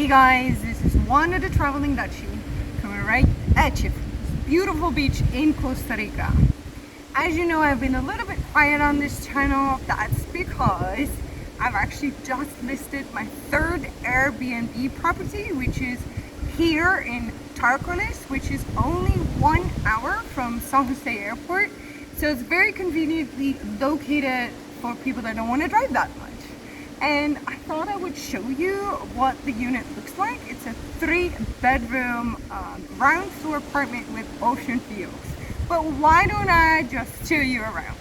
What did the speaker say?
Hey guys, this is Juana the Traveling Dutchie coming right at you from this beautiful beach in Costa Rica. As you know, I've been a little bit quiet on this channel. That's because I've actually just listed my third Airbnb property, which is here in Tarcoles, which is only 1 hour from San Jose Airport. So it's very conveniently located for people that don't want to drive that much. And I thought I would show you what the unit looks like. It's a 3-bedroom ground floor apartment with ocean views. But why don't I just show you around?